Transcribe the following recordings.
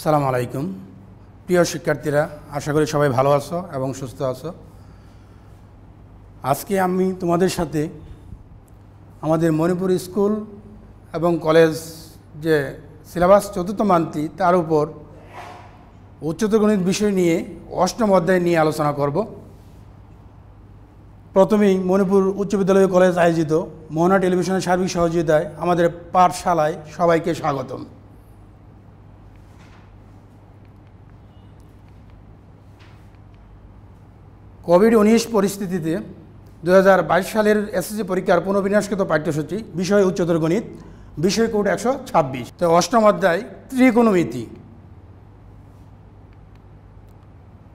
আসসালামু আলাইকুম প্রিয় শিক্ষার্থীরা, আশা করি সবাই ভালো আছো এবং সুস্থ আছো। আজকে আমি তোমাদের সাথে আমাদের মণিপুর স্কুল এবং কলেজ যে সিলেবাস চতুর্থ মান্থলি তার উপর উচ্চতর গণিত বিষয় নিয়ে অষ্টম অধ্যায় নিয়ে আলোচনা করব। প্রথমেই মণিপুর উচ্চ বিদ্যালয় কলেজ আয়োজিত মোহনা টেলিভিশনের সার্বিক সহযোগিতায় আমাদের পাঠশালায় সবাইকে স্বাগতম। কোভিড-19 পরিস্থিতিতে 2022 সালের এসএসসি পরীক্ষার পুনর্বিন্যাসকৃত পাঠ্যসূচি বিষয় উচ্চতর গণিত, বিষয় কোড 126। তো অষ্টম অধ্যায় ত্রিকোণমিতি।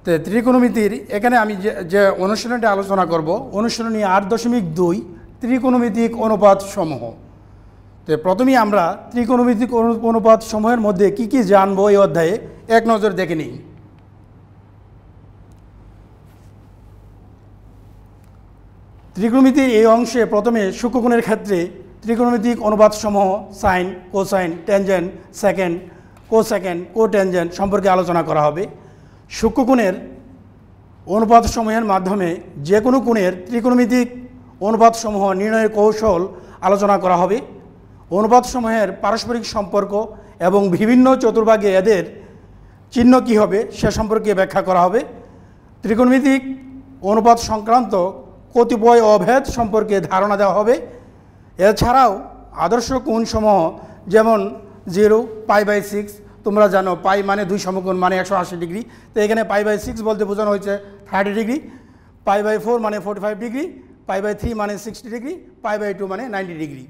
তো ত্রিকোণমিতির এখানে আমি যে অনুশীলনটি আলোচনা করব, অনুশীলনী 8.2 ত্রিকোণমিতিক অনুপাত সমূহ। তো প্রথমেই আমরা ত্রিকোণমিতিক অনুপাত সমূহের মধ্যে কি কি জানবো এই অধ্যায়ে এক নজর দেখে নিই। ত্রিকোণমিতির এই অংশে প্রথমে সূক্ষ্মকোণের ক্ষেত্রে ত্রিকোণমিতিক অনুপাতসমূহ সাইন, কোসাইন, ট্যানজেন্ট, সেকেন্ড, কোসেকেন্ড, কোট্যানজেন্ট সম্পর্কে আলোচনা করা হবে। সূক্ষ্মকোণের অনুপাতসমূহের মাধ্যমে যে কোনো কোণের ত্রিকোণমিতিক অনুপাতসমূহ নির্ণয়ের কৌশল আলোচনা করা হবে। অনুপাতসমূহের পারস্পরিক সম্পর্ক এবং বিভিন্ন চতুর্ভাগে এদের চিহ্ন কী হবে সে সম্পর্কে ব্যাখ্যা করা হবে। ত্রিকোণমিতিক অনুপাত সংক্রান্ত কতিপয় অভেদ সম্পর্কে ধারণা দেওয়া হবে। এছাড়াও আদর্শ কোণসমূহ যেমন 0, π/6, তোমরা জানো পাই মানে 2 সমকোণ মানে 180 ডিগ্রি। তো এখানে π/6 বলতে বোঝানো হয়েছে 30 ডিগ্রি, π/4 মানে 45 ডিগ্রি, π/3 মানে 60 ডিগ্রি, π/2 মানে 90 ডিগ্রি।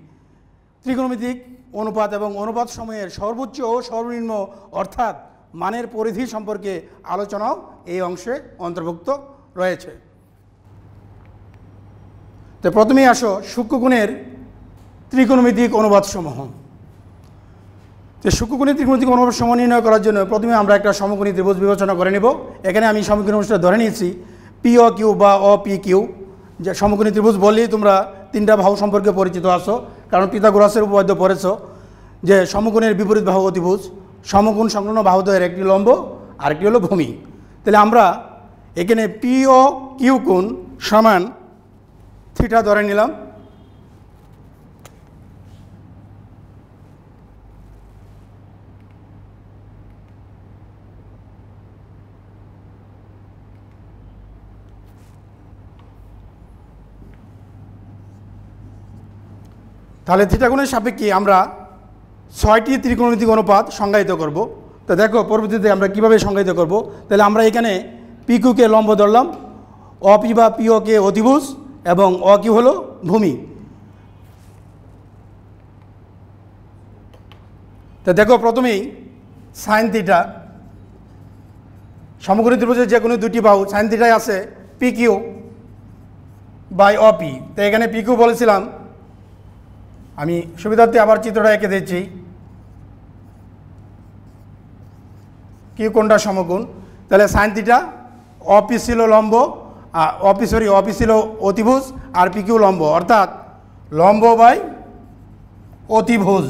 ত্রিকোণমিতিক অনুপাত এবং অনুপাত সমূহের সর্বোচ্চ ও সর্বনিম্ন অর্থাৎ মানের পরিধি সম্পর্কে আলোচনাও এই অংশে অন্তর্ভুক্ত রয়েছে। তো প্রথমেই আসো সূক্ষ্মকোণের ত্রিকোণমিতিক অনুপাতসমূহ। তো সূক্ষ্মকোণের ত্রিকোণমিতিক অনুপাতসমূহ নির্ণয় করার জন্য প্রথমে আমরা একটা সমকোণী ত্রিভুজ বিবেচনা করে নেব। এখানে আমি সমকোণী ত্রিভুজটা ধরে নিয়েছি POQ বা OPQ। যে সমকোণী ত্রিভুজ বললেই তোমরা তিনটা বাহু সম্পর্কে পরিচিত আছো, কারণ পিথাগোরাসের উপপাদ্য পড়েছো যে সমকোণের বিপরীত বাহু অতিভুজ, সমকোণ সংলগ্ন বাহুদ্বয়ের একটি লম্ব আর একটি হলো ভূমি। তাহলে আমরা এখানে POQ কোণ সমান থিটা ধরে নিলাম। তাহলে থিটা কোণের সাপেক্ষে আমরা 6টি ত্রিকোণমিতিক অনুপাত সংজ্ঞায়িত করব। তো দেখো পরবর্তীতে আমরা কিভাবে সংজ্ঞায়িত করব। তাহলে আমরা এখানে PQ কে লম্ব ধরলাম, OP বা PO কে অতিভুজ এবং OQ হলো ভূমি। তো দেখো প্রথমেই সাইন থিটা, সমকোণী ত্রিভুজের যে কোনো দুটি বাহু সাইন থিটায় আছে PQ বাই OP। তো এখানে PQ বলেছিলাম, আমি সুবিধার্থে আবার চিত্রটা এঁকে দিচ্ছি। কিউ কোণটা সমকোণ, তাহলে সাইন থিটা, OP ছিল লম্ব, OP ছিল অতিভুজ আর PQ লম্ব, অর্থাৎ লম্ব বাই অতিভুজ।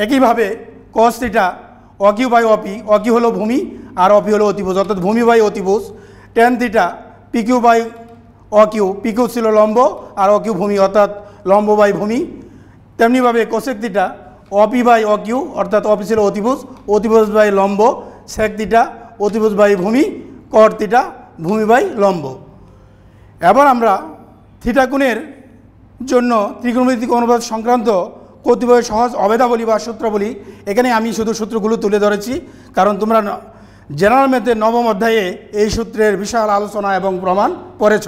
একইভাবে cos theta OQ by OP, OQ হলো ভূমি আর OP হলো অতিভুজ, অর্থাৎ ভূমি বাই অতিভুজ। tan theta PQ by OQ, PQ ছিল লম্ব আর OQ ভূমি, অর্থাৎ লম্ব বাই ভূমি। তেমনিভাবে cosec theta OP by OQ, অর্থাৎ OP ছিল অতিভুজ, অতিভুজ বাই লম্ব, সেক থিটা অতিভুজ বাই ভূমি, কট থিটা ভূমি বাই লম্ব। এবার আমরা থিটা কোণের জন্য ত্রিকোণমিতিক অনুপাত সংক্রান্ত কতিপয় সহজ অভেদাবলী বা সূত্রাবলী, এখানে আমি শুধু সূত্রগুলো তুলে ধরেছি, কারণ তোমরা জেনারেল ম্যাথের 9ম অধ্যায়ে এই সূত্রের বিশাল আলোচনা এবং প্রমাণ পড়েছ।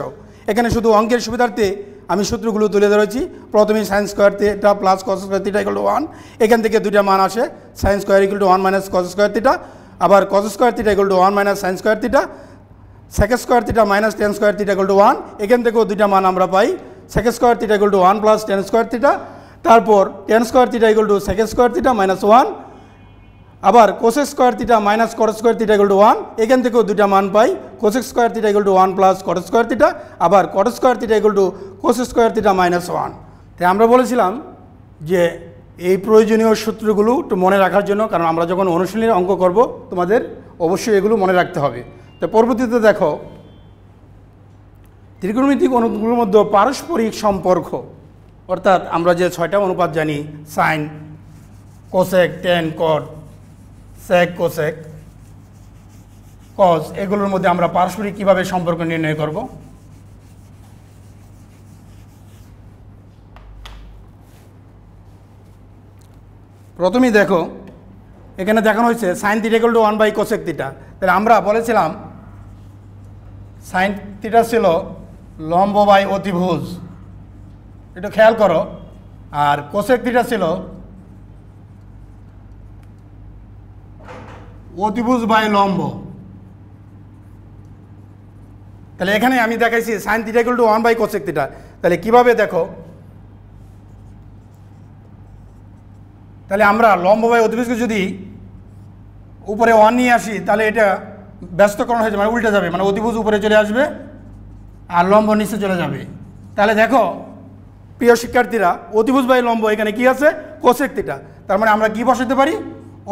এখানে শুধু অঙ্কের সুবিধার্থে আমি সূত্রগুলো তুলে ধরেছি। প্রথমেই sine square theta plus cos square theta equal to 1, এখান থেকে দুইটা মান আসে, sine square equal to 1 minus cos square theta, আবার cos square theta equal to 1 minus sine square theta, sec square theta minus tan square theta equal to 1, এখান থেকেও দুইটা মান আমরা পাই, sec square theta equal to 1 plus tan square theta, তারপর tan square theta equal two sec square theta minus 1, আবার cosec square theta minus cot square theta equal to 1, এখান থেকেও দুইটা মান পাই, cosec square theta equal to 1 plus cot square theta, আবার cot square theta equal to cos square theta minus 1। তাই আমরা বলেছিলাম যে এই প্রয়োজনীয় সূত্রগুলো একটু মনে রাখার জন্য, কারণ আমরা যখন অনুশীলনের অঙ্ক করব তোমাদের অবশ্যই এগুলো মনে রাখতে হবে। তো পরবর্তীতে দেখো ত্রিকোণমিতিক অনুপাতগুলোর মধ্যে পারস্পরিক সম্পর্ক, অর্থাৎ আমরা যে 6টা অনুপাত জানি, সাইন, কোসেক, টেন, কট, সেক, কোসেক, কজ, এগুলোর মধ্যে আমরা পারস্পরিক কীভাবে সম্পর্ক নির্ণয় করব। প্রথমেই দেখো এখানে দেখানো হয়েছে sign theta equal to 1 / cosec theta. তাহলে আমরা বলেছিলাম সাইন থিটা ছিল লম্ব বাই অতিভুজ, একটু খেয়াল করো, আর কোসেক থিটা ছিল অতিভুজ বাই লম্ব। তাহলে এখানে আমি দেখাইছি sign theta equal to 1 / cosec theta. তাহলে কিভাবে দেখো, তাহলে আমরা লম্ব বাই অতিভুজকে যদি উপরে 1 নিয়ে আসি তাহলে এটা ব্যস্তকরণ হয়ে যাবে, মানে উল্টে যাবে, মানে অতিভুজ উপরে চলে আসবে আর লম্ব নিচে চলে যাবে। তাহলে দেখো প্রিয় শিক্ষার্থীরা, অতিভুজ বাই লম্ব এখানে কি আছে, কোসেক থিটা। তার মানে আমরা কি বসাতে পারি,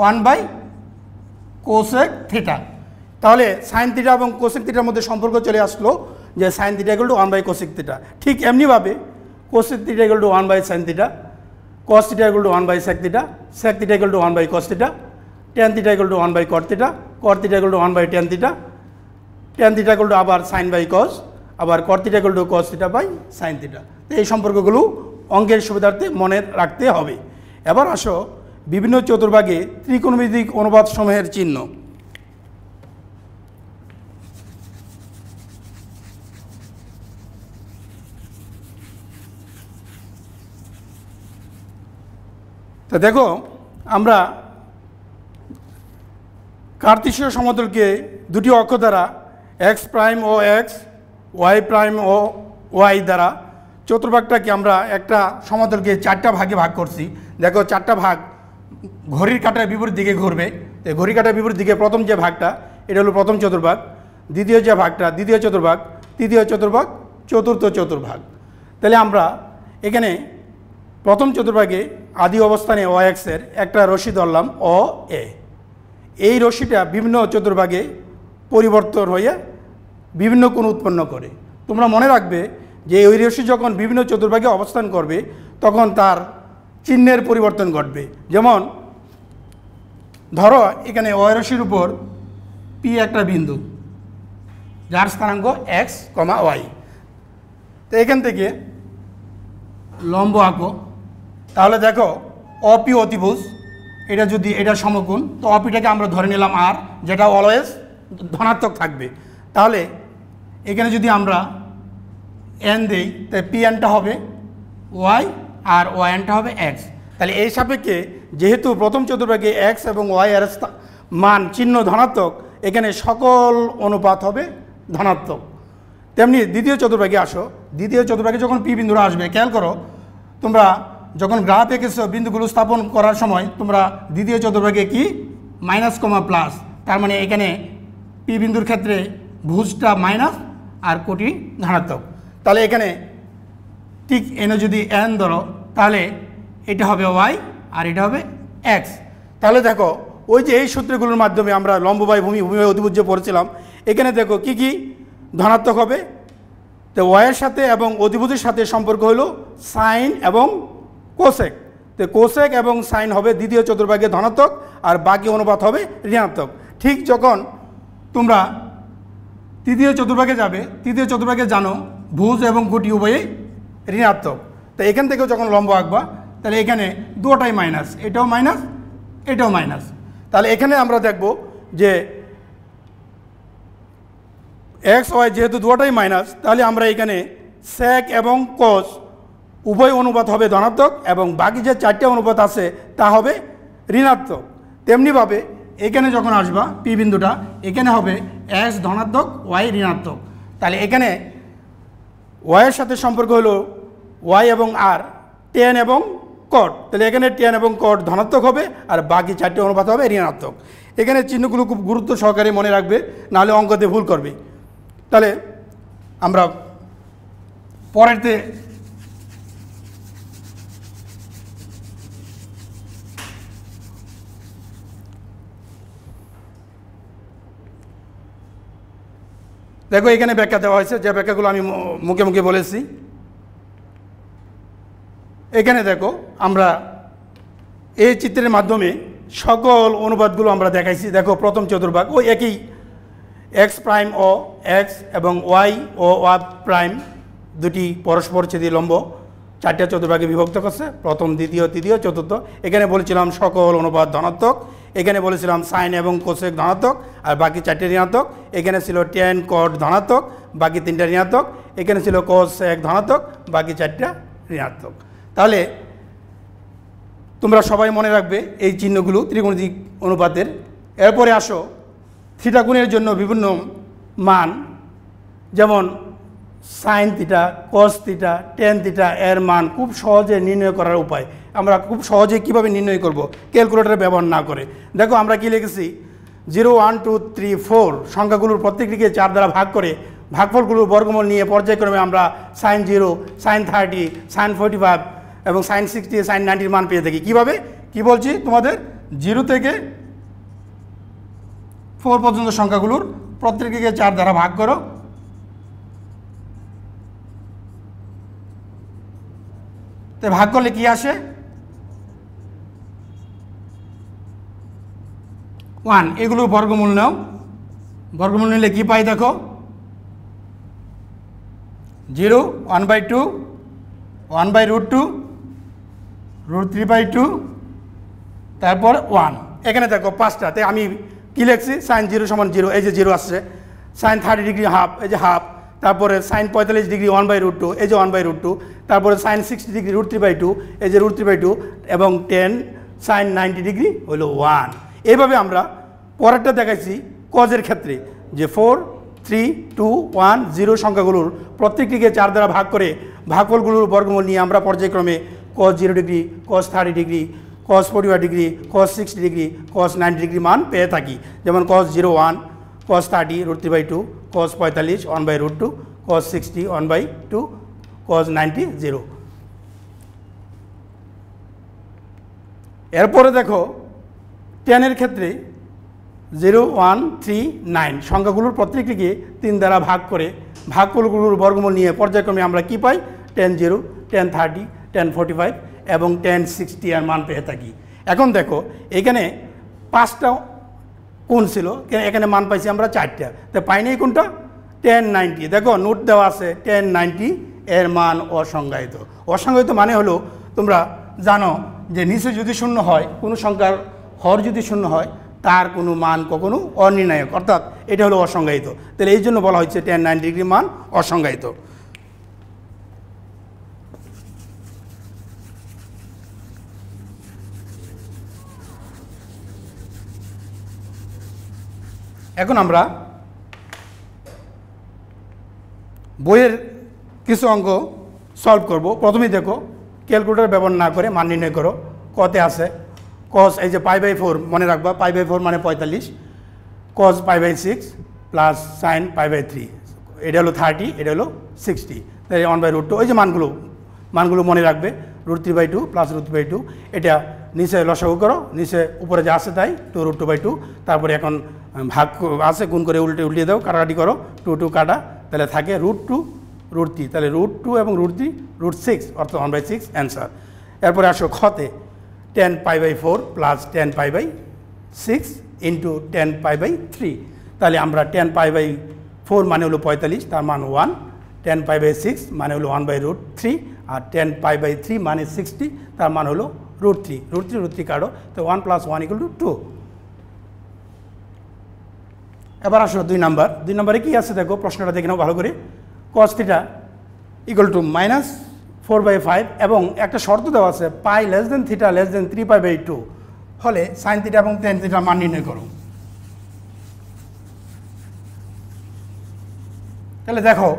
1 / কোসেক থিটা। তাহলে সাইন থিটা এবং কোসেক থিটার মধ্যে সম্পর্ক চলে আসলো যে sine theta equal to 1 / cosec theta. ঠিক এমনিভাবে cosec theta equal to 1 / sine theta, cos theta equal to 1 / sec theta, sec theta equal to 1 / cos theta, tan theta equal to 1 / cot theta, cot theta equal to 1 / tan theta, tan theta equal two আবার sine by cos, আবার cot theta equal to cos theta by sine theta. তো এই সম্পর্কগুলো অঙ্কের সুবিধার্থে মনে রাখতে হবে। এবার আসো বিভিন্ন চতুর্ভাগে ত্রিকোণমিতিক অনুপাত সমূহের চিহ্ন। তো দেখো আমরা কার্তেশীয় সমতলকে দুটি অক্ষ দ্বারা এক্স প্রাইম ও এক্স, ওয়াই প্রাইম ও ওয়াই দ্বারা, চতুর্ভাগটাকে আমরা একটা সমতলকে 4টা ভাগে ভাগ করছি। দেখো 4টা ভাগ ঘড়ির কাঁটার বিপরীত দিকে ঘুরবে। তো ঘড়ির কাঁটার বিপরীত দিকে প্রথম যে ভাগটা এটা হলো প্রথম চতুর্ভাগ, দ্বিতীয় যে ভাগটা দ্বিতীয় চতুর্ভাগ, তৃতীয় চতুর্ভাগ, চতুর্থ চতুর্ভাগ। তাহলে আমরা এখানে প্রথম চতুর্ভাগে আদি অবস্থানে ও এক্সের একটা রশ্মি ধরলাম অ এ। এই রশ্মিটা বিভিন্ন চতুর্ভাগে পরিবর্তন হয়ে বিভিন্ন কোণ উৎপন্ন করে। তোমরা মনে রাখবে যে ওই রশ্মি যখন বিভিন্ন চতুর্ভাগে অবস্থান করবে তখন তার চিহ্নের পরিবর্তন ঘটবে। যেমন ধরো এখানে ও রশ্মির উপর পি একটা বিন্দু যার স্থানাঙ্ক এক্স, ওয়াই। তো এখান থেকে লম্ব আঁকো। তাহলে দেখো অপি অতিভুজ, এটা যদি এটা সমকোণ, তো অপিটাকে আমরা ধরে নিলাম আর, যেটা অলওয়েজ ধনাত্মক থাকবে। তাহলে এখানে যদি আমরা এন দেই তাই পি এনটা হবে ওয়াই আর ওয়াই এনটা হবে এক্স। তাহলে এই সাপেক্ষে যেহেতু প্রথম চতুর্ভাগে এক্স এবং ওয়াই এর মান চিহ্ন ধনাত্মক, এখানে সকল অনুপাত হবে ধনাত্মক। তেমনি দ্বিতীয় চতুর্ভাগে আসো। দ্বিতীয় চতুর্ভাগে যখন পি বিন্দুরা আসবে, খেয়াল করো তোমরা যখন গ্রাফ এঁকেছো বিন্দুগুলো স্থাপন করার সময় তোমরা দ্বিতীয় চতুর্ভাগে কি মাইনাস কমা প্লাস, তার মানে এখানে পি বিন্দুর ক্ষেত্রে ভুজটা মাইনাস আর কোটি ধনাত্মক। তাহলে এখানে ঠিক এনে যদি এন ধরো তাহলে এটা হবে ওয়াই আর এটা হবে এক্স। তাহলে দেখো ওই যে এই সূত্রগুলোর মাধ্যমে আমরা লম্ব বাই ভূমি, ভূমি বাই অতিভুজ পড়েছিলাম, এখানে দেখো কি কি ধনাত্মক হবে। তো ওয়াইয়ের সাথে এবং অতিভুজের সাথে সম্পর্ক হলো সাইন এবং কোসেক। তো কোসেক এবং সাইন হবে দ্বিতীয় চতুর্ভাগে ধনাত্মক আর বাকি অনুপাত হবে ঋণাত্মক। ঠিক যখন তোমরা তৃতীয় চতুর্ভাগে যাবে, তৃতীয় চতুর্ভাগে জানো ভুজ এবং কোটি উভয়ই ঋণাত্মক। তো এখান থেকেও যখন লম্ব আঁকবা তাহলে এখানে দুটোটাই মাইনাস, এটাও মাইনাস এটাও মাইনাস। তাহলে এখানে আমরা দেখব যে এক্স ওয়াই যেহেতু দুটোটাই মাইনাস, তাহলে আমরা এখানে সেক এবং কস উভয় অনুপাত হবে ধনাত্মক এবং বাকি যে 4টে অনুপাত আছে তা হবে ঋণাত্মক। তেমনিভাবে এখানে যখন আসবা পি বিন্দুটা, এখানে হবে এক্স ধনাত্মক ওয়াই ঋণাত্মক। তাহলে এখানে ওয়াইয়ের সাথে সম্পর্ক হলো ওয়াই এবং আর, টেন এবং কট। তাহলে এখানে টেন এবং কট ধনাত্মক হবে আর বাকি 4টে অনুপাত হবে ঋণাত্মক। এখানে চিহ্নগুলো খুব গুরুত্ব সহকারে মনে রাখবে, নাহলে অঙ্কতে ভুল করবে। তাহলে আমরা পরেরতে দেখো এখানে ব্যাখ্যা দেওয়া হয়েছে, যে ব্যাখ্যাগুলো আমি মুখে মুখে বলেছি। এখানে দেখো আমরা এই চিত্রের মাধ্যমে সকল অনুপাতগুলো আমরা দেখাইছি। দেখো প্রথম চতুর্ভাগ ওই একই, এক্স প্রাইম ও এক্স এবং ওয়াই ও ওয়াই প্রাইম দুটি পরস্পর ছেদি লম্ব 4টা চতুর্ভাগে বিভক্ত করছে, প্রথম, দ্বিতীয়, তৃতীয়, চতুর্থ। এখানে বলেছিলাম সকল অনুপাত ধনাত্মক, এখানে বলেছিলাম সাইন এবং কোসেক ধনাত্মক আর বাকি 4টে ঋণাত্মক। এখানে ছিল ট্যান কট ধনাত্মক, বাকি 3টা ঋণাত্মক। এখানে ছিল কোসেক ধনাত্মক, বাকি 4টা ঋণাত্মক। তাহলে তোমরা সবাই মনে রাখবে এই চিহ্নগুলো ত্রিকোণমিতিক অনুপাতের। এরপরে আসো থিটা কোণের জন্য বিভিন্ন মান, যেমন sign theta, cos theta, tan theta এর মান খুব সহজে নির্ণয় করার উপায় আমরা খুব সহজে কীভাবে নির্ণয় করব ক্যালকুলেটর ব্যবহার না করে। দেখো আমরা কি লিখেছি, 0 1 2 3 4 সংখ্যাগুলোর প্রত্যেকটিকে 4 দ্বারা ভাগ করে ভাগফলগুলোর বর্গমূল নিয়ে পর্যায়ক্রমে আমরা সাইন 0, সাইন 30, সাইন 45 এবং সাইন 60, সাইন 90 মান পেয়ে থাকি। কীভাবে কি বলছি তোমাদের, 0 থেকে 4 পর্যন্ত সংখ্যাগুলোর প্রত্যেকটিকে 4 দ্বারা ভাগ করো, তো ভাগ করলে কি আসে, 1। এগুলোর বর্গমূল নাও, বর্গমূল নিলে কি পাই দেখো, 0, 1/2, 1/√2, √3/2, তারপর 1। এখানে দেখো 5টাতে আমি কি লিখছি, সাইন 0 সমান 0, এই যে 0 আসছে। সাইন 30 ডিগ্রি হাফ, এই যে হাফ। তারপরে সাইন 45 ডিগ্রি 1/√2, এই যে 1/√2। তারপরে সাইন 60 ডিগ্রি √3/2, এই যে √3/2 এবং 10 সাইন 90 ডিগ্রি হলো 1। এইভাবে আমরা পরেরটা দেখাইছি কজের ক্ষেত্রে, যে 4 3 2 1 0 সংখ্যাগুলোর প্রত্যেকটিকে 4 দ্বারা ভাগ করে ভাগফলগুলোর বর্গমূল নিয়ে আমরা পর্যায়ক্রমে cos 0 degree, cos 30 degree, cos 45 degree, cos 60 degree, cos 90 degree মান পেয়ে থাকি। যেমন cos 0 1, cos 30 √3/2, cos 45 1/√2, cos 60 1/2, cos 90 0। এরপরে দেখো টেনের ক্ষেত্রে 0 1 3 9 সংখ্যাগুলোর প্রত্যেকটিকে 3 দ্বারা ভাগ করে ভাগফলগুলোর বর্গমূল নিয়ে পর্যায়ক্রমে আমরা কি পাই, tan 0, tan 30, tan 45 এবং tan 60 এর মান পেয়ে থাকি। এখন দেখো এখানে 5টা কোণ ছিল, এখানে মান পাইছি আমরা 4টা, তো পাইনি কোনটা, tan 90। দেখো নোট দেওয়া আছে tan 90 এর মান অসংজ্ঞায়িত। অসংজ্ঞায়িত মানে হলো তোমরা জানো যে নিচে যদি শূন্য হয়, কোনো সংখ্যার হর যদি শূন্য হয় তার কোনো মান কখনো অনির্ণায়ক, অর্থাৎ এটা হলো অসংজ্ঞায়িত। তাহলে এই জন্য বলা হচ্ছে tan 90 ডিগ্রি মান অসংজ্ঞায়িত। এখন আমরা বইয়ের কিছু অঙ্ক সলভ করব। প্রথমেই দেখো ক্যালকুলেটর ব্যবহার না করে মান নির্ণয় করো। কতে আছে cos, এই যে π/4 মনে রাখবা, π/4 মানে 45, cos π/6 প্লাস সাইন π/3, এটা হলো 30, এটা হলো 60, তাই 1/√2। ওই যে মানগুলো মনে রাখবে, √3/2 প্লাস √3/2। এটা নিচে লসাগু করো, নিচে উপরে যা আছে তাই 2√2/2। তারপরে এখন ভাগ আছে, গুণ করে উল্টিয়ে দাও, কাটাকাটি করো, 2 2 কাটা, তাহলে থাকে √2 √3, তাহলে √2 এবং √3 √6 অর্থাৎ 1/6 অ্যান্সার। এরপরে আসো খতে tan π/4 plus tan π/6 into tan π/3। তাহলে আমরা tan π/4 মানে হলো 45, তার মান 1, tan π/6 মানে হলো 1/√3 আর tan π/3 মানে 60, তার মান হলো √3। √3 কাটো, তো 1 + 1 = 2। এবার আসো 2 নাম্বার। 2 নম্বরে কি আছে দেখো, প্রশ্নটা দেখে নাও ভালো করে। cos θ = -4/5 এবং একটা শর্ত দেওয়া আছে π θ < 3π/2 হলে sin θ এবং tan θ মান নির্ণয় করো। তাহলে দেখো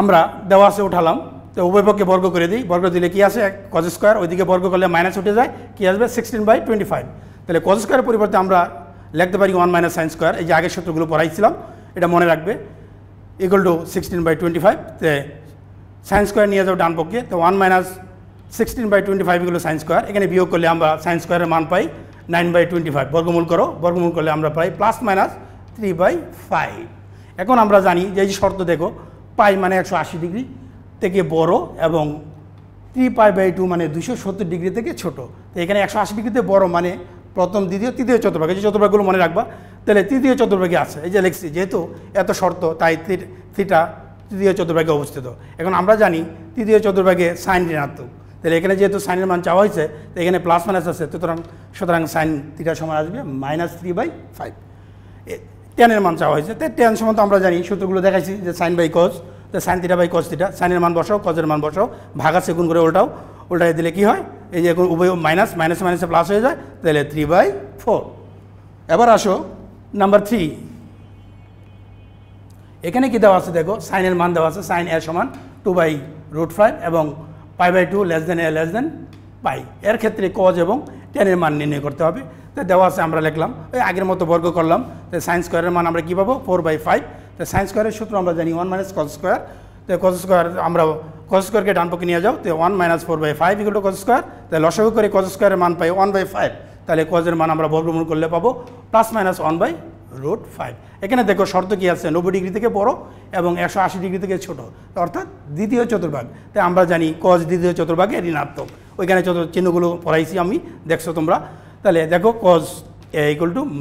আমরা দেওয়া আছে উঠালাম, তো উভয় পক্ষে বর্গ করে দিই। বর্গ দিলে কি আসে, cos স্কোয়ার, ওইদিকে বর্গ করলে মাইনাস উঠে যায়, কি আসবে 16/25। তাহলে cos স্কোয়ারের পরিবর্তে আমরা লিখতে পারি 1 - sin স্কোয়ার। এই যে আগের সূত্রগুলো পড়াইছিলাম, এটা মনে রাখবে, = 16/25। তো সাইন স্কোয়ার নিয়ে যাও ডান পক্ষে, তো 1 - 16/25 এগুলো সাইন স্কোয়ার। এখানে বিয়োগ করলে আমরা সাইন স্কোয়ারের মান পাই 9/25। বর্গমূল করো, বর্গমূল করলে আমরা পাই +- 3/5। এখন আমরা জানি যে এই শর্ত দেখো পাই মানে 180 ডিগ্রি থেকে বড় এবং 3π/2 মানে 270 ডিগ্রি থেকে ছোট। তো এখানে 180 ডিগ্রিতে বড় মানে প্রথম দ্বিতীয় তৃতীয় চতুর্ভাগ, এই যে চতুর্ভাগগুলো মনে রাখবা। তাহলে তৃতীয় চতুর্ভাগে আছে, এই যে লিখছি যেহেতু এত শর্ত তাই থিটা তৃতীয় চতুর্ভাগে অবস্থিত। এখন আমরা জানি তৃতীয় চতুর্ভাগে সাইন ঋণাত্মক, তাহলে এখানে যেহেতু সাইনের মান চাওয়া হয়েছে তো এখানে প্লাস মাইনাস আছে, সুতরাং সাইন থিটা সমান আসবে -3/5। টেনের মান চাওয়া হয়েছে, তাই টেন সমান তো আমরা জানি সূত্রগুলো দেখাইছি যে সাইন বাই কজ, তো সাইন থিটা/কজ থিটা, সাইনের মান বসাও কজের মান বসাও, ভাগ আছে গুণ করে উল্টাই দিলে কি হয়, এই যে এখন উভয় মাইনাসে মাইনাসে প্লাস হয়ে যায়, তাহলে 3/4। এবার আসো নাম্বার 3, এখানে কি দেওয়া আছে দেখো, সাইনের মান দেওয়া আছে সাইন এ সমান 2/√5 এবং π/2 a π। এর ক্ষেত্রে কজ এবং টেনের মান নির্ণয় করতে হবে। তো দেওয়া আছে আমরা লিখলাম, ওই আগের মতো বর্গ করলাম। তো সাইন স্কোয়ারের মান আমরা কী পাবো 4/5। তো সাইন স্কোয়ারের সূত্র আমরা জানি 1 - cos স্কোয়ার। তো cos স্কোয়ার আমরা cos স্কোয়ারকে ডান পক্ষে নিয়ে যাও, তো 1 - 4/5 = cos স্কোয়ার। তাহলে লসাগু করে cos স্কোয়ারের মান পাই 1/5, তাহলে কজের মান আমরা বর্গমূল করলে পাবো +-1/√5। এখানে দেখো শর্ত কি আছে, 90 ডিগ্রি থেকে বড় এবং 180 ডিগ্রি থেকে ছোট, অর্থাৎ দ্বিতীয় চতুর্ভাগ। তাই আমরা জানি কজ দ্বিতীয় চতুর্ভাগে ঋণাত্মক, ওইখানে চিহ্নগুলো পড়াইছি আমি, দেখছো তোমরা। তাহলে দেখো cos A =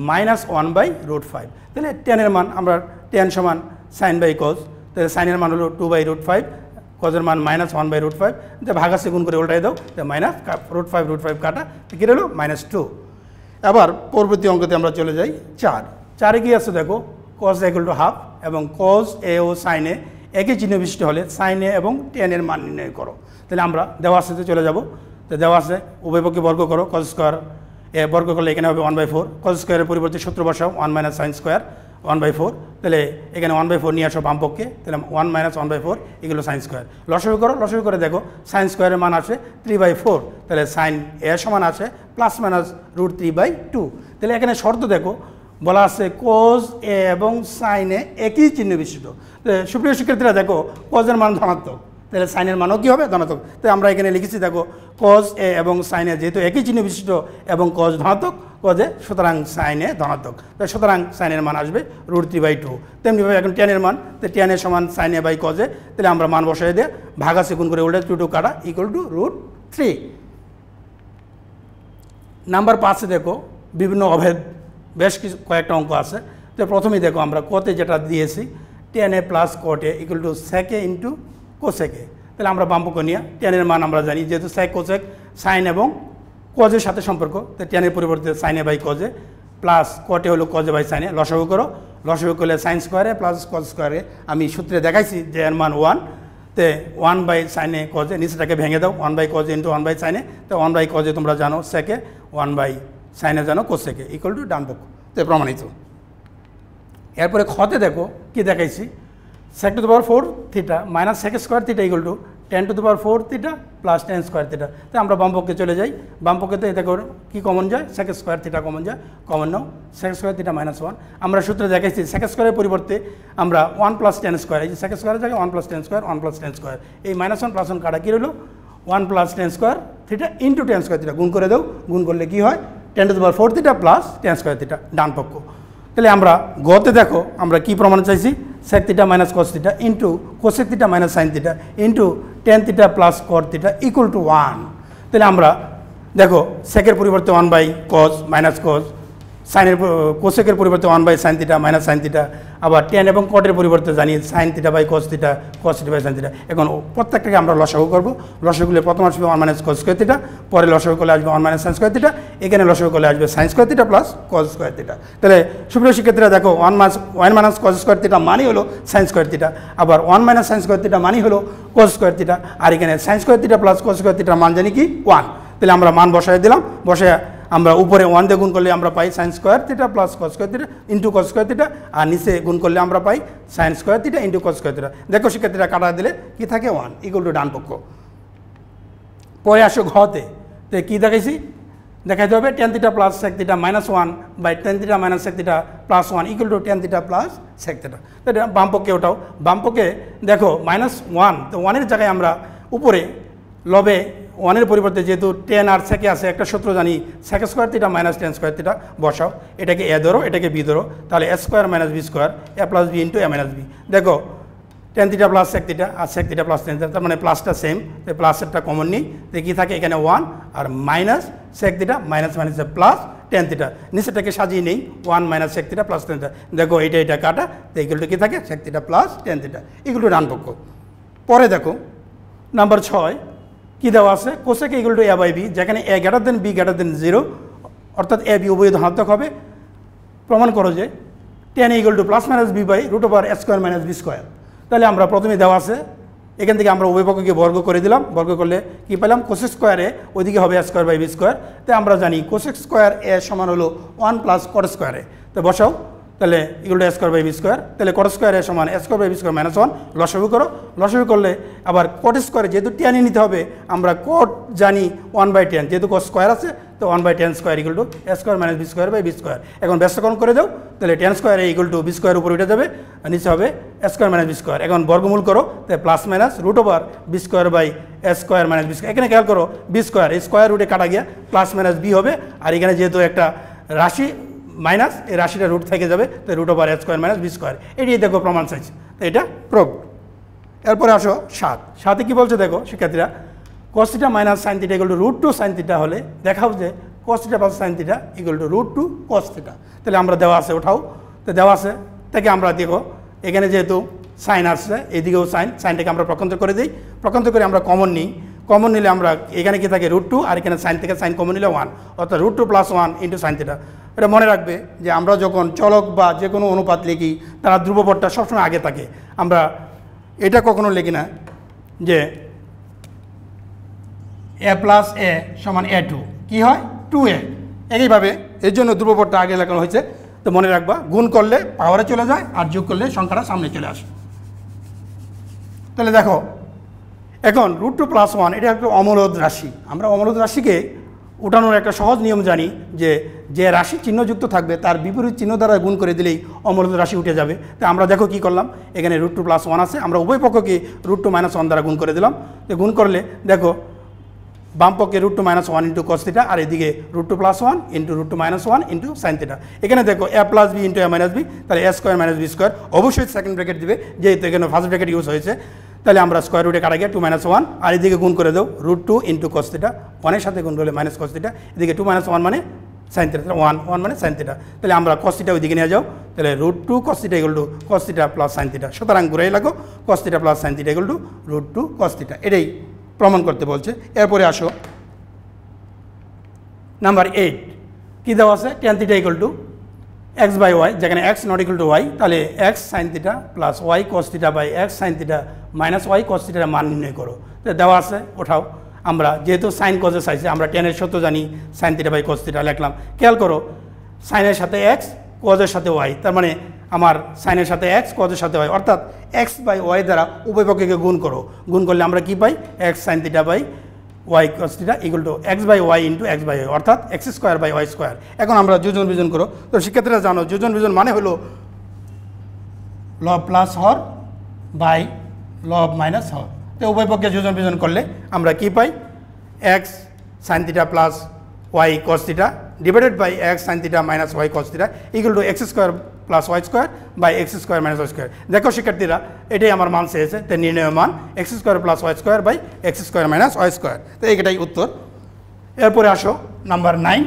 -1/√5। তাহলে টেনের মান আমরা টেন সমান সাইন বাই কজ, তাহলে সাইনের মান হলো 2/√5, কজের মান -1/√5, যে ভাগ আছে গুণ করে উল্টাই দাও, তো -√5 কাটা কী রইল -2। এবার পরবর্তী অঙ্কতে আমরা চলে যাই 4 কি আছে দেখো, cos A = ½ এবং cos A O sin A একই চিহ্ন বিশিষ্ট হলে sin A এবং টেনের মান নির্ণয় করো। তাহলে আমরা দেওয়া আছে চলে যাব, তো দেওয়া আছে উভয় পক্ষে বর্গ করো, cos স্কোয়ার এ বর্গ করলে এখানে হবে 1/4, cos স্কোয়ারের পরিবর্তে সূত্র বসাও 1 - sin স্কোয়ার 1/4, তাহলে এখানে 1/4 নিয়ে আসো বাম পক্ষে, তাহলে 1 - 1/4 এগুলো সাইন স্কোয়ার। লসাগু করে দেখো সাইন স্কোয়ারের মান আসে 3/4, তাহলে সাইন এ সমান আছে +-√3/2। তাহলে এখানে শর্ত দেখো বলা আছে cos A এবং sin A একই চিহ্ন বিশিষ্ট। সুপ্রিয় শিক্ষার্থীরা দেখো কজের মান ধনাত্মক, তাহলে সাইনের মানও কী হবে ধনাত্মক। তাই আমরা এখানে লিখেছি দেখো cos A এবং sin A যেহেতু একই চিহ্ন বিশিষ্ট এবং cos ধনাত্মক কজে, সুতরাং sin A ধনাত্মক, তাই সুতরাং সাইনের মান আসবে √3/2। তেমনিভাবে এখন টেনের মান, তো টেনের সমান sin A/cos A, তাহলে আমরা মান বসাই দিয়ে ভাগ আছে গুণ করে উল্টে 2 কাটা =√3। নাম্বার 5 দেখো বিভিন্ন অভেদ বেশ কিছু কয়েকটা অঙ্ক আছে। তো প্রথমেই দেখো আমরা কতে যেটা দিয়েছি tan A + cot A = sec A × cosec A। তাহলে আমরা বামপক্ষ নিয়ে টেনের মান আমরা জানি যেহেতু sec cosec সাইন এবং কজের সাথে সম্পর্ক, তো টেনের পরিবর্তে sin A/cos A plus cot A হলো cos A/sin A। লসাগু করলে সাইন স্কোয়ারে প্লাস cos স্কোয়ারে, আমি সূত্রে দেখাইছি যে এর মান 1, তে 1/sin A cos A, নিচেটাকে ভেঙে দাও 1/cos A × 1/sin A, তো 1/cos A তোমরা জানো sec A, 1/sin A জানো cosec A = ডান পক্ষ, তো প্রমাণিত। এরপরে খতে দেখো কি দেখাইছি, sec⁴ theta - sec² theta = tan⁴ theta + tan² theta. তো আমরা বামপক্ষে চলে যাই, বামপক্ষেতে দেখো কি কমন যায়, sec² থিটা কমন যায়, কমন নাও sec² থিটা -1। আমরা সূত্রে দেখাইছি sec² পরিবর্তে আমরা 1 + tan², এই যে sec² জায়গায় 1 + tan², 1 + tan², এই -1 + 1 কাটা কী রইল 1 + tan² থিটা × tan² থিটা, গুণ করে দাও, গুণ করলে কি হয় tan⁴ থিটা + tan² থিটা ডান পক্ষ। তাহলে আমরা গতে দেখো আমরা কি প্রমাণ চাইছি, sec θ - cos θ × cosec θ - sin θ × tan θ + cot θ = 1। তাহলে আমরা দেখো সেকের পরিবর্তে 1/cos -cos, সাইনের কোসেকের পরিবর্তে 1/sin θ - sin θ, আবার tan এবং কটের পরিবর্তে জানি sin θ/cos θ cos θ/sin θ। এখন প্রত্যেকটাকে আমরা লসাগু করব, লসাগু করলে প্রথম আসবে 1 - cos² θ, পরে লসাগু করলে আসবে 1 - sin² θ, এখানে লসাগু করলে আসবে sin² θ + cos² θ। তাহলে সুপ্রিয় শিক্ষার্থীরা দেখো 1 - cos² θ মানে হলো sin² θ, আবার 1 - sin² θ মানে হলো cos² θ, আর এখানে sin² θ + cos² θ মান জানি কি 1। তাহলে আমরা মান বসাই দিলাম, বসায় আমরা উপরে 1 দিয়ে গুণ করলে আমরা পাই sin² θ + cos² θ × cos² θ, আর নিচে গুণ করলে আমরা পাই sin² θ × cos² θ। দেখো শিক্ষার্থীরা কাটা দিলে কি থাকে 1 = ডান পক্ষ। পরে আসো ঘতে, তো কী দেখাইছি, দেখাইতে হবে tan θ + sec θ -1/tan θ - sec θ + 1 = tan θ + sec θ। তো বাম পক্ষে ওটাও, বাম পক্ষে দেখো -1, তো 1-এর জায়গায় আমরা উপরে লবে ওয়ানের পরিবর্তে যেহেতু টেন আর সেকে আছে একটা সূত্র জানি sec square theta minus tan square theta বসাও, এটাকে এ ধরো এটাকে বি ধরো, তাহলে A square minus B square A plus B into A minus B. দেখো tan theta plus sec theta আর sec theta plus tan theta, তার মানে প্লাসটা সেম, তো প্লাসেরটা কমন নিই, তো কী থাকে এখানে 1 আর মাইনাস সেক থিটা মাইনাস মাইনাসে প্লাস টেন থিটা, নিচেটাকে সাজিয়ে নেই 1 minus sec theta plus tan theta. দেখো এটা কাটা, তো এইগুলো কী থাকে sec theta plus tan theta, এগুলো ডান পক্ষ। পরে দেখো নাম্বার 6 কী দেওয়া আছে, cosec equal to A by B, যেখানে A greater than B greater than 0, অর্থাৎ এ বি উভয় ধনাত্মক হবে। প্রমাণ করো যে tan equal to plus minus B by root over A square minus B square. তাহলে আমরা প্রথমে দেওয়া আছে এখান থেকে আমরা উভয় পক্ষকে বর্গ করে দিলাম, বর্গ করলে কী পেলাম কোসেক স্কোয়ারে ওইদিকে হবে A square by B square. তাই আমরা জানি কোসেক স্কোয়ার এ সমান হলো 1 প্লাস কট স্কোয়ারে, তো বসাও তাহলে equal to A square by B square, তাহলে কট স্কোয়ার এ সমান A square by B square minus 1, লসাগু করো, লসাগু করলে আবার কট স্কোয়ারে যেহেতু টেনে নিতে হবে, আমরা কট জানি 1/10, যেহেতু কট স্কোয়ার আছে তো 1/10 square equal to A square minus B square by B square. এখন ব্যস্তকরণ করে দাও, তাহলে 10 square equal to B square উপরে উঠে যাবে, নিচে হবে A square minus B square. এখন বর্গমূল করো, তাই plus minus root over B square by A square minus B square. এখানে খেয়াল করো বি স্কোয়ার এই স্কোয়ার রুটে কাটা গিয়া প্লাস মাইনাস বি হবে, আর এখানে যেহেতু একটা রাশি মাইনাস, এই রাশিটা রুট থেকে যাবে, তো root over A square minus B square. এটি দেখো প্রমাণ চাইছে, তো এটা প্রুভ। এরপরে আসো 7 কী বলছে দেখো শিক্ষার্থীরা, cos theta minus sine theta equal to root two sine theta হলে দেখাও যে cos theta plus sine theta equal to root two cos theta. তাহলে আমরা দেওয়া আছে ওঠাও, তো দেওয়া আছে থেকে আমরা দেখো এখানে যেহেতু সাইন আসছে এদিকেও সাইনটাকে আমরা প্রকান্তর করে দিই, প্রকান্তর করে আমরা কমন নিই, কমন নিলে আমরা এখানে কি থাকে রুট টু, আর এখানে সাইন থেকে সাইন কমন নিলে 1, অর্থাৎ root two plus 1 into sine theta. এটা মনে রাখবে যে আমরা যখন চলক বা যে কোনো অনুপাত লিখি তারা ধ্রুবপদটা সবসময় আগে থাকে, আমরা এটা কখনো লিখি না যে এ প্লাস এ সমান a2, কী হয় 2a, একইভাবে এর জন্য ধ্রুবপদটা আগে লেখানো হয়েছে। তো মনে রাখবা গুণ করলে পাওয়ারে চলে যায় আর যোগ করলে সংখ্যাটা সামনে চলে আসে। তাহলে দেখো এখন রুট টু প্লাস 1 এটা একটা অমূলদ রাশি, আমরা অমূলদ রাশিকে উঠানোর একটা সহজ নিয়ম জানি যে রাশি চিহ্নযুক্ত থাকবে তার বিপরীত চিহ্ন দ্বারা গুণ করে দিলেই অমূলদ রাশি উঠে যাবে। তো আমরা দেখো কী করলাম, এখানে রুট টু প্লাস 1 আছে, আমরা উভয় পক্ষকে রুট টু মাইনাস 1 দ্বারা গুণ করে দিলাম। তো গুণ করলে দেখো বাম পক্ষে root two minus 1 into cos theta, আর এদিকে root two plus 1 into root two minus 1 into sine theta. এখানে দেখো A plus B into A minus B, তাহলে A square minus B square, অবশ্যই সেকেন্ড ব্র্যাকেট দিবে যেহেতু এখানে ফার্স্ট ব্র্যাকেট ইউজ হয়েছে। তাহলে আমরা স্কোয়ার রুটে কাটা গিয়ে 2 মাইনাস 1, আর এদিকে গুণ করে দাও root two into cos theta, 1-এর সাথে গুণ করলে মাইনাস কস থিটা, এদিকে 2 মাইনাস 1 মানে সাইন থিটা, 1 মানে সাইন থিটা। তাহলে আমরা কস থিটা ওইদিকে নিয়ে যাও, তাহলে root two cos theta equal to cos theta plus sine theta, সুতরাং ঘুরাই লাগো cos theta plus sine theta equal to root two cos theta, এটাই প্রমাণ করতে বলছে। এরপরে আসো নাম্বার 8 কী দেওয়া আছে, tan theta equal to X by Y, যেখানে X not equal to Y, তাহলে X sine theta plus Y cos theta by X sine theta minus Y cos থিটার মান নির্ণয় করো। তো দেওয়া আছে ওঠাও, আমরা যেহেতু সাইন কজে চাইছে আমরা টেনের সূত্র জানি sine theta by cos theta লিখলাম। খেয়াল করো সাইনের সাথে এক্স কজের সাথে ওয়াই, তার মানে আমার সাইনের সাথে এক্স কজের সাথে ওয়াই, অর্থাৎ এক্স বাই ওয়াই দ্বারা উভয় পক্ষকে গুণ করো, গুণ করলে আমরা কী পাই X sine theta by Y cos theta equal to X by Y into X by Y, অর্থাৎ X square by Y square. এখন আমরা যোজন বিজন করো, তো শিক্ষার্থীরা জানো যোজন বিজন মানে হলো লব প্লাস হর বাই লব মাইনাস হর। তো উভয় পক্ষে যোজন বিজন করলে আমরা কী পাই X sine theta plus Y cos theta divided by X sine theta minus Y cos theta equal to X square plus Y square by X square minus Y square. দেখো শিক্ষার্থীরা এটাই আমার মান চেয়েছে, তো নির্ণয় মান X square plus Y square by X square minus Y square, তো এটাই উত্তর। এরপরে আসো নাম্বার 9,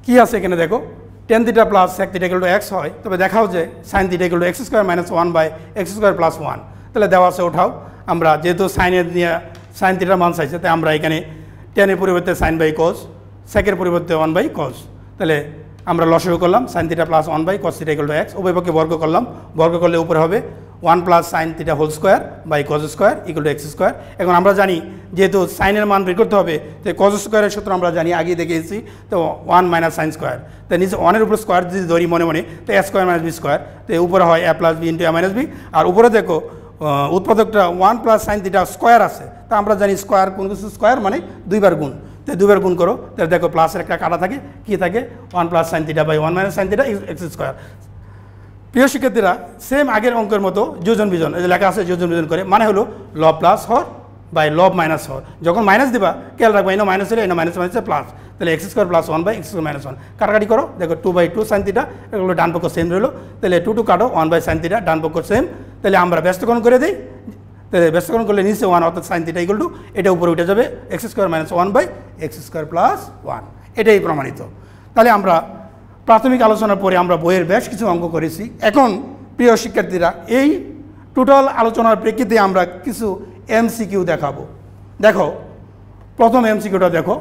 কী আছে এখানে দেখো tan theta plus sec theta equal to X হয়, তবে দেখাও যে sine theta equal to X square minus 1 by X square plus 1। তাহলে দেওয়া আছে ওঠাও, আমরা যেহেতু সাইনের নিয়ে সাইন থিটার মান চাইছে তাই আমরা এখানে টেনের পরিবর্তে সাইন বাই কস, সেকের পরিবর্তে 1 বাই কস, তাহলে আমরা লসাগু করলাম sine theta plus 1 by cos theta equal to X, উভয় পক্ষে বর্গ করলাম, বর্গ করলে উপরে হবে 1 plus sine theta whole square by cos square equal to X square. এখন আমরা জানি যেহেতু সাইনের মান বের করতে হবে তো কস স্কোয়ারের সূত্র আমরা জানি আগেই দেখিয়েছি, তো 1 মাইনাস সাইন স্কোয়ার, তো নিচে 1-এর উপর স্কোয়ার যদি ধরি মনে মনে তো এ স্কোয়ার মাইনাস বি স্কোয়ার, তো উপরে হয় এ plus B into A minus B, আর উপরে দেখো উৎপাদকটা 1 প্লাস সাইন থিটা স্কোয়ার আছে, তা আমরা জানি স্কোয়ার কোন কিছু স্কোয়ার মানে 2 বার গুণ, তো 2 বার গুণ করো, তাহলে দেখো প্লাসের একটা কাটা থাকে, কী থাকে 1 plus sine theta by 1 minus sine theta X square. প্রিয় শিক্ষার্থীরা, সেম আগের অঙ্কের মতো যোজন বিজন, এই যে লেখা আছে যোজন বিজন করে, মানে হলো লব প্লাস হর বাই লব মাইনাস হর। যখন মাইনাস দিবা খেয়াল রাখবা এনে মাইনাস হলে এনে মাইনাস মাইনাসে প্লাস, তাহলে X square plus 1 by X square minus 1 কাটাকাটি করো, দেখো 2/2 সাইন থিটা, এগুলো ডান পক্ষ সেম রইলো, তাহলে 2 কাটো 1 বাই সাইন থিটা, ডান পক্ষ সেম, তাহলে আমরা ব্যস্তকরণ করে দিই, তাহলে ব্যস্তকরণ করলে নিচে 1 অর্থাৎ সাইন থিটা ইকুয়াল টু এটা উপরে উঠে যাবে X square minus 1 by X square plus 1, এটাই প্রমাণিত। তাহলে আমরা প্রাথমিক আলোচনার পরে আমরা বইয়ের বেশ কিছু অঙ্ক করেছি। এখন প্রিয় শিক্ষার্থীরা, এই টোটাল আলোচনার প্রেক্ষিতে আমরা কিছু এমসিকিউ দেখাবো। দেখো প্রথম এমসিকিউটা দেখো,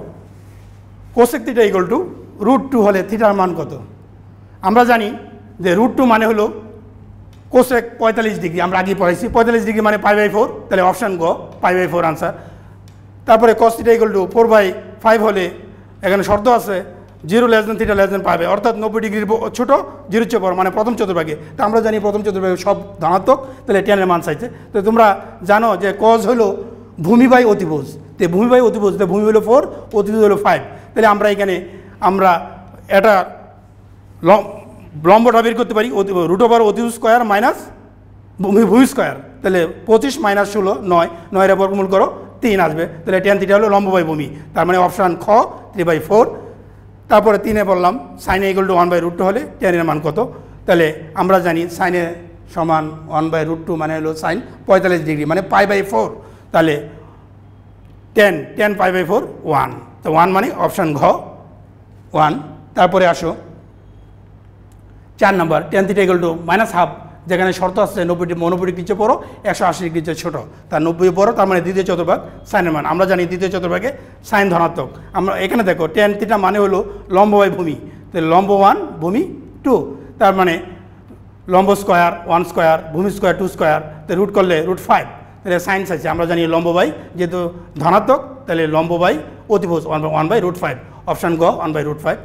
কোসেক থিটা ইকুয়াল টু √2 হলে থিটার মান কত? আমরা জানি যে √2 মানে হলো কোসেক 45 ডিগ্রি, আমরা আগেই পড়াইছি 45 ডিগ্রি মানে π/4, তাহলে অপশান গ π/4 আনসার। তারপরে কস থিটা ইকুয়াল টু 4/5 হলে এখানে শর্ত আছে 0 less than theta less than পাবে, অর্থাৎ 90 ডিগ্রির ছোটো 0 চেয়ে বড়, মানে প্রথম চতুর্ভাগে। তা আমরা জানি প্রথম চতুর্ভাগে সব ধনাত্মক, তাহলে টেনের মান চাইছে। তো তোমরা জানো যে কজ হলো ভূমি বাই অতিভুজ, তো ভূমি বাই অতিভুজ, তো ভূমি হলো 4, অতিভুজ হলো 5, তাহলে আমরা এখানে আমরা এটা লম্বটা বের করতে পারি √ওভার অতিভুজ স্কোয়ার মাইনাস ভূমি স্কোয়ার, তাহলে 25 মাইনাস 16 9, 9 বর্গমূল করো 3 আসবে, তাহলে টেন থিটা হলো লম্ব বাই ভূমি, তার মানে অপশান খ 3/4। তারপরে 3-এ বললাম সাইন ইকুয়াল টু 1/√2 হলে টেনের মান কত? তাহলে আমরা জানি সাইনে সমান 1/√2 মানে হলো সাইন 45 ডিগ্রি মানে π/4, তাহলে 10 π/4 1, তো 1 মানে অপশান ঘ 1। তারপরে আসো 4 নম্বর, টেন থিটা ইকুয়াল টু -½ যেখানে শর্ত আছে 90 ডিগ্রি চেয়ে বড় 180 ডিগ্রি চেয়ে ছোটো, তার 90 বড়, তার মানে দ্বিতীয় চতুর্ভাগ সাইনের মান। আমরা জানি দ্বিতীয় চতুর্ভাগে সাইন ধনাত্মক। আমরা এখানে দেখো টেন থিটা মানে হলো লম্ব বাই ভূমি, তাহলে লম্ব 1 ভূমি 2, তার মানে লম্ব স্কোয়ার 1 স্কোয়ার ভূমি স্কোয়ার 2 স্কোয়ার, তো রুট করলে √5, তাহলে সাইন আছে আমরা জানি লম্ব বাই যেহেতু ধনাত্মক, তাহলে লম্ব বাই অতিভুজ 1/√5, অপশান গ 1/√5।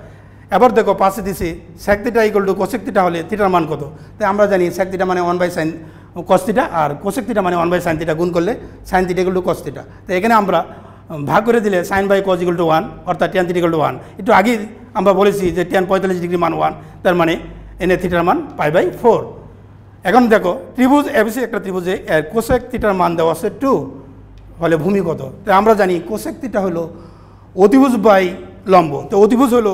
এবার দেখো পাশে দিছি sec theta equal to cosec theta হলে থিটার মান কত? তাই আমরা জানি সেক থিটা মানে 1/sin cos থিটা, আর কোসেক থিটা মানে 1/sin থিটা, গুণ করলে sine theta equal to cos theta. তো এখানে আমরা ভাগ করে দিলে sine by cos equal to 1, অর্থাৎ টেন থিটা ইকুয়াল টু 1। একটু আগেই আমরা বলেছি যে 45 ডিগ্রি মান 1, তার মানে এনে থিটার মান π/4। এখন দেখো ত্রিভুজ এবিসি একটা ত্রিভুজে কোসেক থিটার মান দেওয়া আছে 2 হলে ভূমি কত? তো আমরা জানি কোসেক থিটা হলো অতিভুজ বাই লম্ব, তো অতিভুজ হলো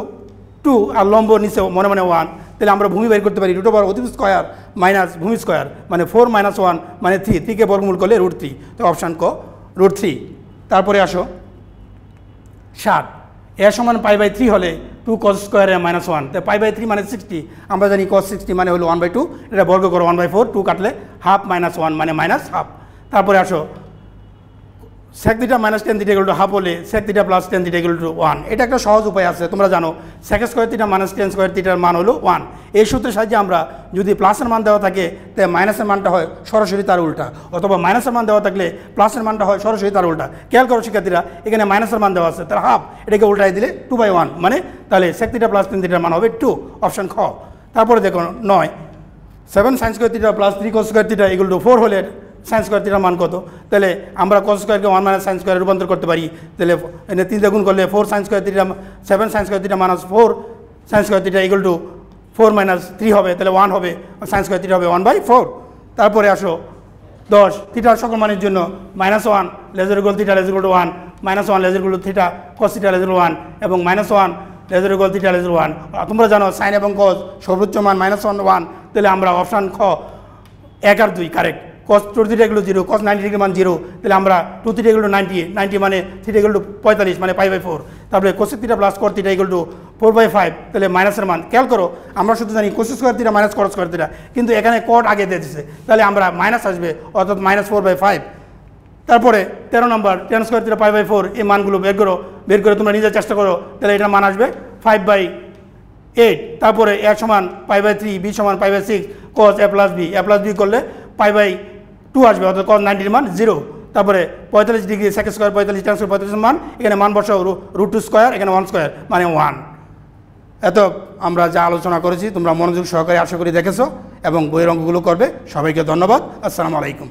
2 আর লম্ব নিচে মনে মনে 1, তাহলে আমরা ভূমি বের করতে পারি √ওভার অতিভুজ স্কোয়ার মাইনাস ভূমি স্কোয়ার, মানে 4 - 1 মানে 3, 3কে বর্গমূল করলে √3, তো অপশান ক √3। তারপরে আসো 7, এ সমান π/3 হলে 2 cos স্কোয়ারে -1, তো π/3 মানে 60, আমরা জানি cos 60 মানে হলো 1/2, এটা বর্গ করো 1/4, 2 কাটলে ½ -1 মানে -½ তারপরে আসো sec theta minus tan theta equal to ½ হলে sec theta plus tan theta equal to 1, এটা একটা সহজ উপায় আছে, তোমরা জানো sec square theta minus tan square থিটার মান হলো 1। এই সূত্রের সাহায্যে আমরা যদি প্লাসের মান দেওয়া থাকে তাই মাইনাসের মানটা হয় সরাসরি তার উল্টা, অথবা মাইনাসের মান দেওয়া থাকলে প্লাসের মানটা হয় সরাসরি তার উল্টা। খেয়াল করো শিক্ষার্থীরা, এখানে মাইনাসের মান দেওয়া আছে, তার ½ এটাকে উল্টাই দিলে 2/1, মানে তাহলে সেক থিটা প্লাস টেন থিটার মান হবে 2, অপশান খ। তারপরে দেখো 9, 7 sin square theta plus 3 cos square theta equal two 4 হলে সাইন স্কোয়ার থিটার মান কত? তাহলে আমরা cos স্কোয়ারকে 1 - sin স্কোয়ারে রূপান্তর করতে পারি, তাহলে এনে 3 দিয়ে গুণ করলে 4 sin square theta 7 sin square theta minus 4 sin square theta equal two 4 - 3 হবে, তাহলে 1 হবে, sin স্কোয়ার থিটা হবে 1/4। তারপরে আসো 10, থিটার সকল মানের জন্য -1 lesser equal theta lesser equal to 1, -1 lesser equal to theta cos theta lesser 1 এবং -1 লেজার ইকুয়াল থিটা লেজার 1। তোমরা জানো সাইন এবং cos সর্বোচ্চ মান -1 তাহলে আমরা অপশান খ 1 আর 2 correct. cos 2 theta equal two 0, cos 90 degree মান 0, তাহলে আমরা 2 থিটা ইকুয়াল টু 90 মানে থিটা ইকুয়াল টু 45 মানে π/4। তারপরে cos theta plus cos theta equal two 4/5, তাহলে মাইনাসের মান খেয়াল করো, আমরা শুধু জানি cos square theta minus cot square theta, কিন্তু এখানে cot আগে দিয়ে দিচ্ছে, তাহলে আমরা মাইনাস আসবে, অর্থাৎ -4/5। তারপরে 13 নম্বর tan স্কোয়ার থিটা π/4, এই মানগুলো বের করে তোমরা নিজের চেষ্টা করো, তাহলে এটার মান আসবে 5/8। তারপরে a সমান π/3, b সমান π/6, cos a প্লাস b করলে π/2 আসবে, অর্থাৎ cos 90 মান 0। তারপরে 45 degree sec square 45 tan square 45 মান, এখানে মান বসাও √2 স্কোয়ার, এখানে 1 স্কোয়ার মানে 1। এত আমরা যা আলোচনা করেছি তোমরা মনোযোগ সহকারে আশা করি দেখেছো এবং বইয়ের অঙ্কগুলো করবে। সবাইকে ধন্যবাদ। আসসালামু আলাইকুম।